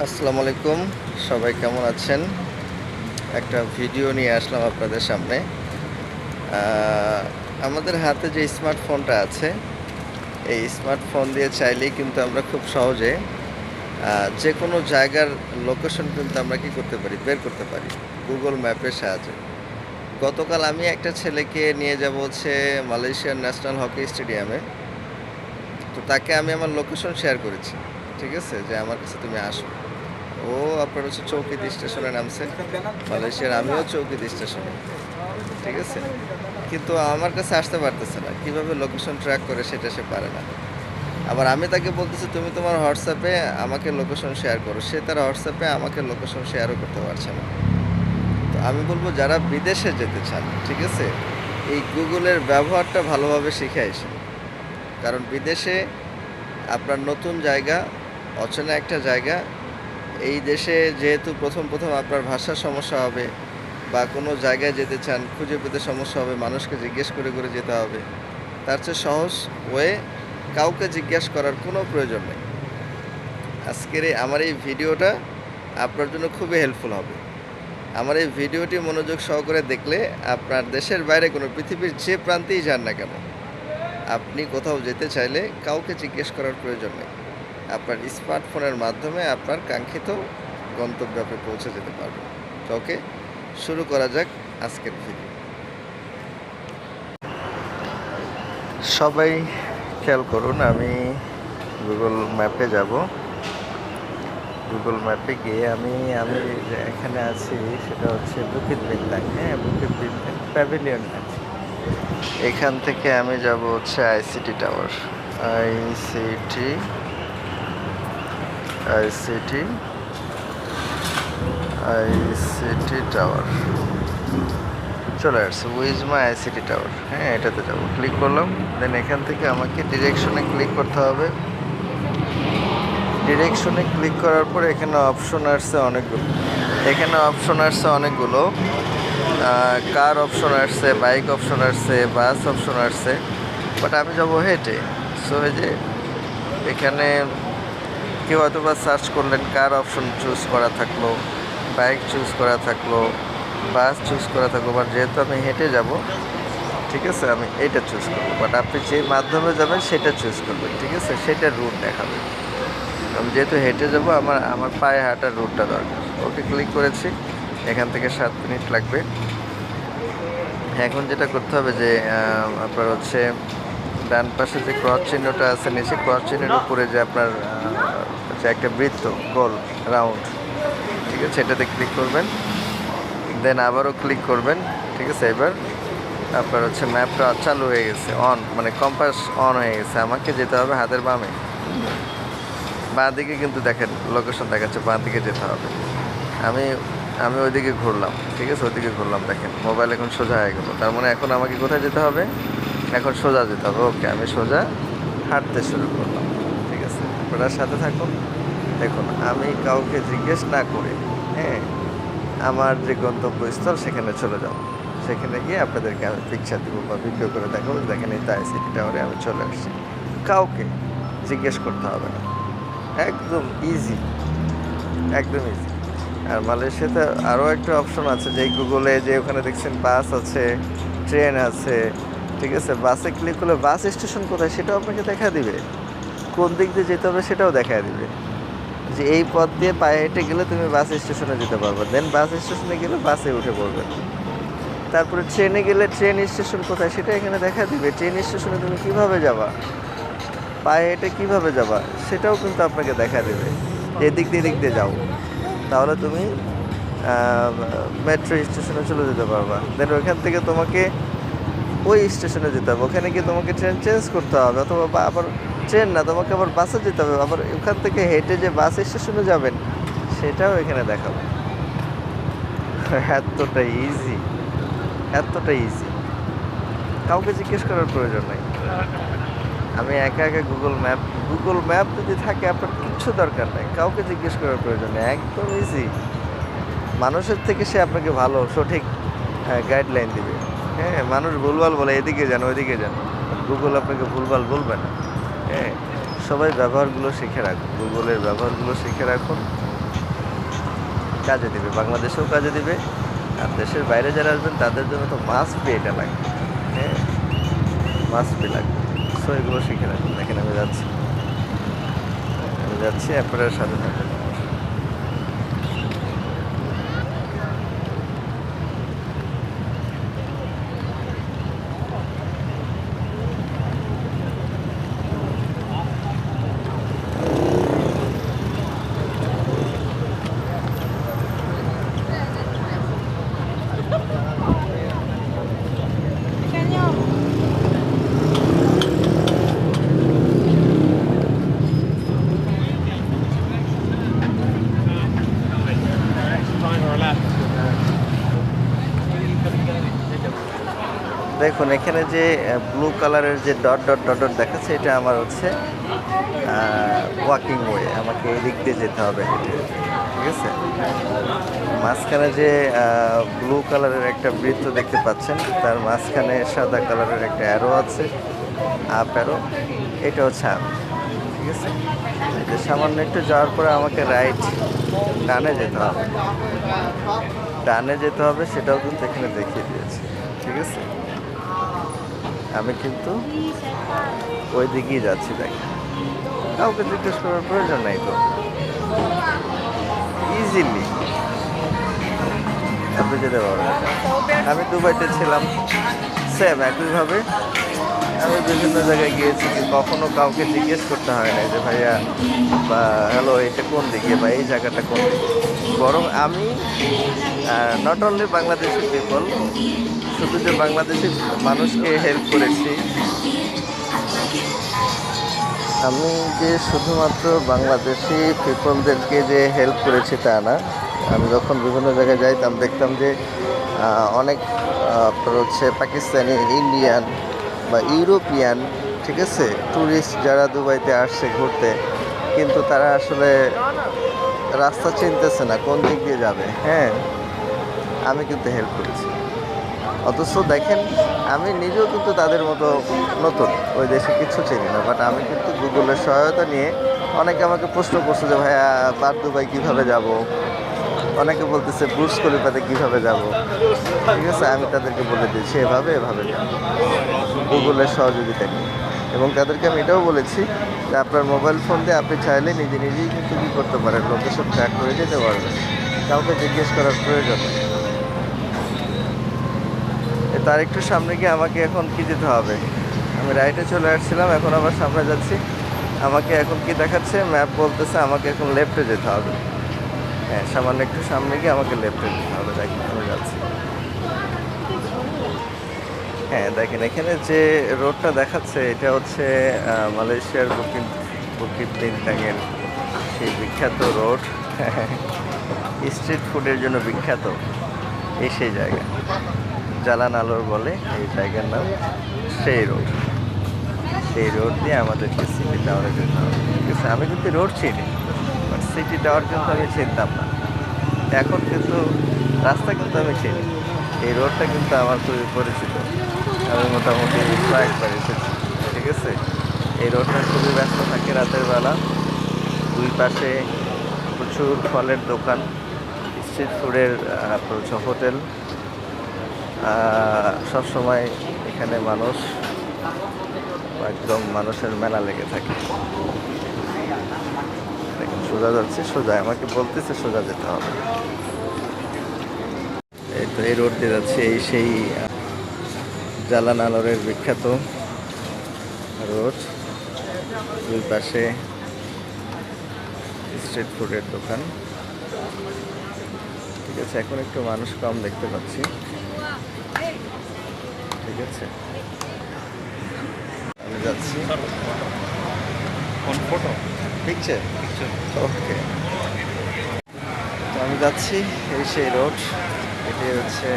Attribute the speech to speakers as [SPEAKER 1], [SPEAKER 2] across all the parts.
[SPEAKER 1] আসসালামু আলাইকুম। সবাই কেমন আছেন? একটা ভিডিও নিয়ে আসলাম আপনাদের সামনে। আ আমাদের হাতে যে স্মার্টফোনটা আছে, এই স্মার্টফোন দিয়ে চাইলেই কিন্তু আমরা খুব সহজে আ যেকোনো জায়গার লোকেশন কিন্তু আমরা কি করতে পারি? বের করতে পারি। Google ম্যাপের সাহায্যে। গতকাল আমি একটা ছেলেকে নিয়ে যাবো হচ্ছে মালয়েশিয়ার ন্যাশনাল হকি স্টেডিয়ামে। তো তাকে আমি আমার লোকেশন শেয়ার করেছি। ঠিক আছে? যে আমার কাছে তুমি আসো। ও আপনার হচ্ছে চৌকিদি স্টেশনে নামছে। মালয়েশিয়ার আমিও চৌকিদি স্টেশনে। ঠিক আছে? কিন্তু আমার কাছে আসতে পারতেছে না। কিভাবে লোকেশন ট্র্যাক করে সেটা সে পারে না। আবার আমি তাকে বলতেছি তুমি তোমার WhatsApp এ আমাকে লোকেশন শেয়ার করো। সে তার WhatsApp এ আমাকে লোকেশন শেয়ারও করতে পারছে না। তো আমি বলব যারা বিদেশে যেতে চান, ঠিক আছে? এই Google এর ব্যবহারটা ভালোভাবে শিখে আইসেন। কারণ বিদেশে আপনার নতুন জায়গা, অচেনা একটা জায়গা, এই দেশে যেহেতু প্রথম আপনার ভাষার সমস্যা হবে বা কোনো জায়গায় যেতে চান, খুঁজে পেতে সমস্যা হবে, মানুষকে জিজ্ঞেস করে যেতে হবে। তার চেয়ে সহজ ওয়ে কাউকে জিজ্ঞেস করার কোনো প্রয়োজন নেই। আজকের আমার এই ভিডিওটা আপনার জন্য খুবই হেল্পফুল হবে। আমার এই ভিডিওটি মনোযোগ সহকারে দেখলে আপনার দেশের বাইরে কোনো পৃথিবীর যে প্রান্তেই যান না কেন, আপনি কোথাও যেতে চাইলে কাউকে জিজ্ঞেস করার প্রয়োজন নেই। আপনার স্মার্টফোনের মাধ্যমে আপনার কাঙ্ক্ষিত গন্তব্যে আপনি পৌঁছে যেতে পারবেন। তো ওকে, শুরু করা যাক আজকের ভিডিও। সবাই খেয়াল করুন, আমি গুগল ম্যাপে যাব। গুগল ম্যাপে গিয়ে আমি আমি যে এখানে আছি সেটা হচ্ছে বুকিত বিন্দাং। হ্যাঁ, বুকিত বিন্দাং প্যাভিলিয়ন আছে। এখান থেকে আমি যাব হচ্ছে ICT tower. ICT ICT ICT tower চলে আসছে। উইজমা আইসিটি টাওয়ার। হ্যাঁ, এটাতে যাবো। ক্লিক করলাম। দেন এখান থেকে আমাকে ডিরেকশনে ক্লিক করতে হবে। ডিরেকশনে ক্লিক করার পরে এখানে অপশন আসছে অনেকগুলো। কার অপশন আসছে, বাইক অপশন আসছে, বাস অপশন আসছে। বাট আমি যাবো হেঁটে। সো এই যে এখানে কেউ হয়তো বা সার্চ করলেন, কার অপশন চুজ করা থাকলো, বাইক চুজ করা থাকলো, বাস চুজ করা থাকলো। বাট যেহেতু আমি হেঁটে যাব, ঠিক আছে, আমি এইটা চুজ করবো। বাট আপনি যে মাধ্যমে যাবেন সেটা চুজ করবেন, ঠিক আছে, সেটার রুট দেখাবে। আমি যেহেতু হেঁটে যাব, আমার পায়ে হাঁটার রুটটা দরকার। ওকে ক্লিক করেছি। এখান থেকে 7 মিনিট লাগবে। এখন যেটা করতে হবে যে আপনার হচ্ছে ডান পাশে যে ক্রস চিহ্নটা আছে, নিচে ক্রস চিহ্নের উপরে যে আপনার যে একটা বৃত্ত গোল রাউন্ড, ঠিক আছে, এটাতে ক্লিক করবেন। দেন আবারও ক্লিক করবেন, ঠিক আছে। এবার আপনার হচ্ছে ম্যাপটা চালু হয়ে গেছে, অন, মানে কম্পাস অন হয়ে গেছে। আমাকে যেতে হবে হাতের বামে, বাঁ দিকে কিন্তু দেখেন লোকেশন দেখাচ্ছে, বাঁ দিকে যেতে হবে। আমি আমি ওইদিকে ঘুরলাম, ঠিক আছে, ওইদিকে ঘুরলাম। দেখেন মোবাইল এখন সোজা হয়ে গেল। তার মানে এখন আমাকে কোথায় যেতে হবে? এখন সোজা যেতে হবে। ওকে, আমি সোজা হাঁটতে শুরু করলাম, ঠিক আছে। আপনারা সাথে থাকুন। দেখুন, আমি কাউকে জিজ্ঞেস না করে, হ্যাঁ, আমার যে গন্তব্যস্থল সেখানে চলে যাব। সেখানে গিয়ে আপনাদেরকে আমি পিকচার দেবো বা ভিডিও করে দেখাবো। দেখেন এই তো আইসিটি টাওয়ারে আমি চলে আসছি। কাউকে জিজ্ঞেস করতে হবে না। একদম ইজি, একদম ইজি। আর মালয়েশিয়াতে আরও একটা অপশন আছে, যে গুগলে যে ওখানে দেখছেন বাস আছে, ট্রেন আছে, ঠিক আছে। বাসে ক্লিক করলে বাস স্টেশন কোথায় সেটাও আপনাকে দেখা দিবে। কোন দিক দিয়ে যেতে হবে সেটাও দেখা দিবে, যে এই পথ দিয়ে পায়ে হেঁটে গেলে তুমি বাস স্টেশনে যেতে পারবে। দেন বাস স্টেশনে গেলে বাসে উঠে পড়বে। তারপরে ট্রেনে গেলে ট্রেন স্টেশন কোথায় সেটা এখানে দেখা দিবে। ট্রেন স্টেশনে তুমি কিভাবে যাবা, পায়ে হেঁটে কীভাবে যাবা সেটাও কিন্তু আপনাকে দেখা দেবে। এদিক দিয়ে যাও, তাহলে তুমি মেট্রো স্টেশনে চলে যেতে পারবা। দেন ওইখান থেকে তোমাকে ওই স্টেশনে যেতে হবে। ওখানে গিয়ে তোমাকে ট্রেন চেঞ্জ করতে হবে, অথবা আবার ট্রেন না, তোমাকে আবার বাসে যেতে হবে। আবার ওখান থেকে হেঁটে যে বাস স্টেশনে যাবেন সেটাও এখানে দেখাবে। এতটা ইজি, এতটা ইজি, কাউকে জিজ্ঞেস করার প্রয়োজন নেই। আমি একা গুগল ম্যাপ যদি থাকে আপনার কিচ্ছু দরকার নেই, কাউকে জিজ্ঞেস করার প্রয়োজন নেই, একদম ইজি। মানুষের থেকে সে আপনাকে ভালো সঠিক গাইডলাইন দিবে। হ্যাঁ, মানুষ ভুলভাল বলে এদিকে যান ওইদিকে যান, গুগল আপনাকে ভুলভাল বলবে না। হ্যাঁ, সবাই ব্যবহারগুলো শিখে রাখুন, গুগলের ব্যবহারগুলো শিখে রাখুন। কাজে দিবে, বাংলাদেশেও কাজে দিবে, আর দেশের বাইরে যারা আসবেন তাদের জন্য তো মাস্ট বি এটা লাগবে। হ্যাঁ, মাস্ট বি লাগবে। সো এগুলো শিখে রাখুন। দেখেন আমি যাচ্ছি আপনার সাথে থাকবেন। দেখুন এখানে যে ব্লু কালারের যে ডট ডট ডট ডট দেখাচ্ছে, এটা আমার হচ্ছে ওয়াকিং ওয়ে, আমাকে এই দিক দিয়ে যেতে হবে হেঁটে, ঠিক আছে। মাঝখানে যে ব্লু কালারের একটা বৃত্ত দেখতে পাচ্ছেন, তার মাঝখানে সাদা কালারের একটা অ্যারো আছে, আপ অ্যারো, এটা হচ্ছে আমি, ঠিক আছে। যে সামান্য একটু যাওয়ার পরে আমাকে রাইট ডানে যেতে হবে, ডানে যেতে হবে, সেটাও কিন্তু এখানে দেখিয়ে দিয়েছে, ঠিক আছে। আমি কিন্তু ওই দিকেই যাচ্ছি। দেখেন, কাউকে জিজ্ঞেস করার প্রয়োজন নাই তো, ইজিলি আপনি যেতে পারবেন। আমি দুবাইতে ছিলাম, সেম একইভাবে আমি বিভিন্ন জায়গায় গিয়েছি, কখনো কাউকে জিজ্ঞেস করতে হয় না যে ভাইয়া বা হ্যালো এটা কোন দিকে বা এই জায়গাটা কোন দিকে। বরং আমি নট অনলি বাংলাদেশি পিপল, শুধু যে বাংলাদেশি মানুষকে হেল্প করেছি, আমি যে শুধুমাত্র বাংলাদেশি পিপলদেরকে যে হেল্প করেছি তা না। আমি যখন বিভিন্ন জায়গায় যাইতাম দেখতাম যে অনেক আপনার হচ্ছে পাকিস্তানি, ইন্ডিয়ান বা ইউরোপিয়ান, ঠিক আছে, ট্যুরিস্ট যারা দুবাইতে আসছে ঘুরতে, কিন্তু তারা আসলে রাস্তা চিনতেছে না কোন দিক দিয়ে যাবে। হ্যাঁ, আমি কিন্তু হেল্প করেছি। অথচ দেখেন আমি নিজেও কিন্তু তাদের মতো নতুন, ওই দেশে কিছু চিনি না, বাট আমি কিন্তু গুগলের সহায়তা নিয়ে, অনেকে আমাকে প্রশ্ন করছে যে ভাইয়া বার দুবাই কীভাবে যাব, অনেকে বলতেছে বুর্জ খলিফাতে কীভাবে যাব, ঠিক আছে। আমি তাদেরকে বলে দিয়েছি এভাবে যাব, গুগলের সহযোগিতা নিয়ে। এবং তাদেরকে আমি এটাও বলেছি যে আপনার মোবাইল ফোন দিয়ে আপনি চাইলে নিজেই কিন্তু কী করতে পারেন, লোকেশন ট্র্যাক করে যেতে পারবেন, কাউকে জিজ্ঞেস করার প্রয়োজন নেই। তার একটু সামনে গিয়ে আমাকে এখন কি যেতে হবে, আমি রাইটে চলে আসছিলাম, এখন আবার সামনে যাচ্ছি, আমাকে এখন কি দেখাচ্ছে, ম্যাপ বলতেছে আমাকে এখন লেফটে যেতে হবে। হ্যাঁ, সামান্য একটু সামনে গিয়ে আমাকে লেফটে যেতে হবে। দেখেন আমি যাচ্ছি। হ্যাঁ দেখেন, এখানে যে রোডটা দেখাচ্ছে এটা হচ্ছে মালয়েশিয়ার বুকিত বিনতাংয়ের সেই বিখ্যাত রোড, স্ট্রিট ফুডের জন্য বিখ্যাত। সেই জায়গা জালান আলোর বলে এই জায়গার নাম। সেই রোড দিয়ে আমাদেরকে সিটি টাওয়ারে যেতে হবে, ঠিক আছে। আমি কিন্তু রোড চিনি, বাট সিটি টাওয়ার কিন্তু আমি চিনতাম না। এখন কিন্তু রাস্তা কিন্তু আমি চিনি, এই রোডটা কিন্তু আমার খুবই পরিচিত, আমি মোটামুটি কয়েকবার এসেছি, ঠিক আছে। এই রোডটা খুবই ব্যস্ত থাকে রাতের বেলা, দুই পাশে প্রচুর ফলের দোকান, স্ট্রিট ফুডের হোটেল, সবসময় এখানে একদম মানুষের মেলা লেগে থাকে। দেখেন সোজা যাচ্ছে, সোজা আমাকে বলতেছে সোজা যেতে হবে। এই তো এই রোড দিয়ে যাচ্ছে, সেই জালান আলোরের বিখ্যাত রোড, দুই পাশে স্ট্রিট ফুডের দোকান, ঠিক আছে। এখন একটু মানুষ কম দেখতে পাচ্ছি, ঠিক আছে। আমি যাচ্ছি, পিকচার ওকে। তো আমি যাচ্ছি, এই সেই রোড, এটি হচ্ছে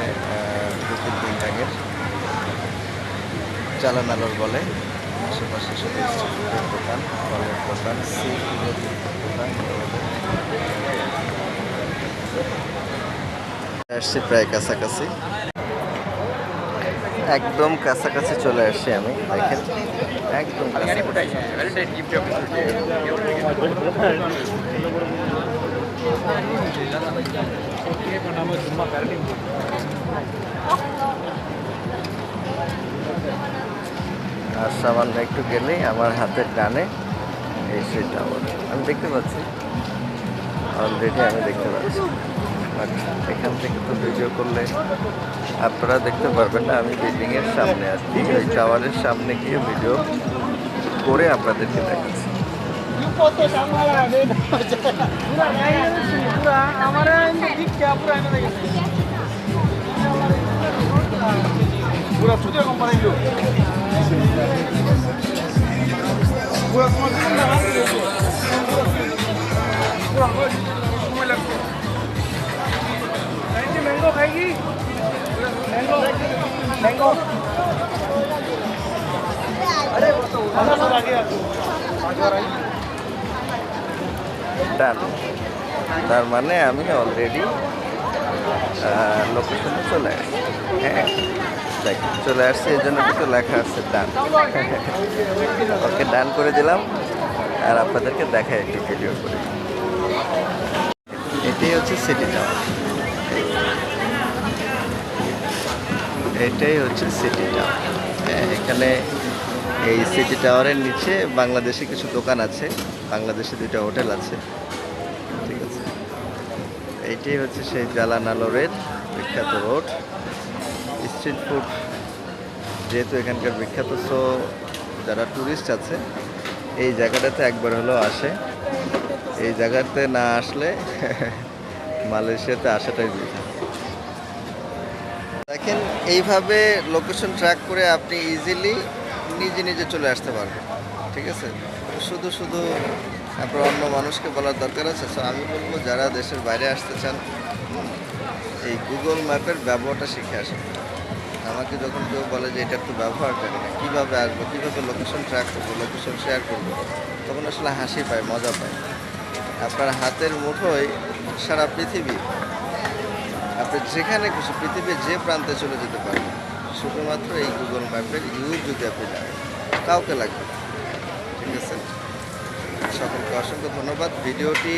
[SPEAKER 1] বুকিত বিনতাংয়ের জালান আলোর বলে। আশেপাশে শুধু স্ট্রিট ফুডের দোকান, ফলের দোকান, সি ফুডের দোকান। আসছি প্রায় কাছাকাছি, একদম কাছাকাছি চলে আসছি আমি। দেখেন একদম কাছাকাছি। আর সামান্য একটু গেলেই আমার হাতের ডানে এই সেই টাওয়ার আমি দেখতে পাচ্ছি, অলরেডি আমি দেখতে পাচ্ছি। বাট এখান থেকে তো ভিডিও করলে আপনারা দেখতে পারবেন না। আমি বিল্ডিংয়ের সামনে আসছি, ওই টাওয়ারের সামনে গিয়ে ভিডিও করে আপনাদেরকে দেখাচ্ছি।
[SPEAKER 2] पूरा चुतिया कंपनी जो पूरा तुम्हारे सामने हाथ दे दो पूरा समय लगता है मैंगो खाएगी मैंगो मैंगो अरे खाना सब आ गया
[SPEAKER 1] ডান, তার মানে আমি অলরেডি লোকেশনে চলে আসছি। হ্যাঁ দেখ চলে আসছি, এই জন্য কিন্তু লেখা আছে ডান। ওকে ডান করে দিলাম আর আপনাদেরকে দেখাই একটু ভিডিও করে। এটাই হচ্ছে সিটি টাওয়ার, এটাই হচ্ছে সিটি টাওয়ার। হ্যাঁ এখানে এই সিটি টাওয়ারের নিচে বাংলাদেশি কিছু দোকান আছে, বাংলাদেশি 2টা হোটেল আছে। ঠিক আছে, এইটাই হচ্ছে সেই জালান আলোরের বিখ্যাত রোড। স্ট্রিট ফুড যেহেতু এখানকার বিখ্যাত, সো যারা ট্যুরিস্ট আছে এই জায়গাটাতে একবার হলেও আসে। এই জায়গাতে না আসলে মালয়েশিয়াতে আসাটাই বৃথা। দেখেন এইভাবে লোকেশন ট্র্যাক করে আপনি ইজিলি নিজে নিজে চলে আসতে পারবেন। ঠিক আছে, শুধু শুধু আপনার অন্য মানুষকে বলার দরকার আছে। সো আমি বলবো যারা দেশের বাইরে আসতে চান এই গুগল ম্যাপের ব্যবহারটা শিখে আসেন। আমাকে যখন কেউ বলে যে এটা একটু ব্যবহার জানি না, কীভাবে আসবো, কীভাবে লোকেশন ট্র্যাক করবো, লোকেশন শেয়ার করবো, তখন আসলে হাসি পায়, মজা পায়। আপনার হাতের মুঠোয় সারা পৃথিবী, আপনি যেখানে খুশি পৃথিবীর যে প্রান্তে চলে যেতে পারবেন শুধুমাত্র এই গুগল ম্যাপের ইউজ যদি আপনি জানেন, কাউকে লাগবে না। ঠিক আছে, সকলকে অসংখ্য ধন্যবাদ। ভিডিওটি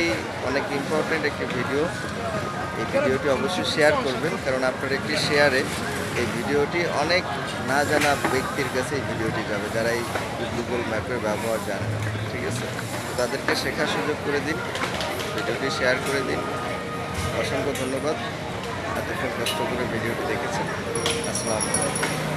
[SPEAKER 1] অনেক ইম্পর্টেন্ট একটি ভিডিও, এই ভিডিওটি অবশ্যই শেয়ার করবেন, কারণ আপনার একটি শেয়ারে এই ভিডিওটি অনেক না জানা ব্যক্তির কাছে এই ভিডিওটি যাবে যারা এই গুগল ম্যাপের ব্যবহার জানে না। ঠিক আছে, তো তাদেরকে শেখার সুযোগ করে দিন, ভিডিওটি শেয়ার করে দিন। অসংখ্য ধন্যবাদ এতক্ষণ কষ্ট করে ভিডিওটি দেখেছেন। আসসালামু আলাইকুম।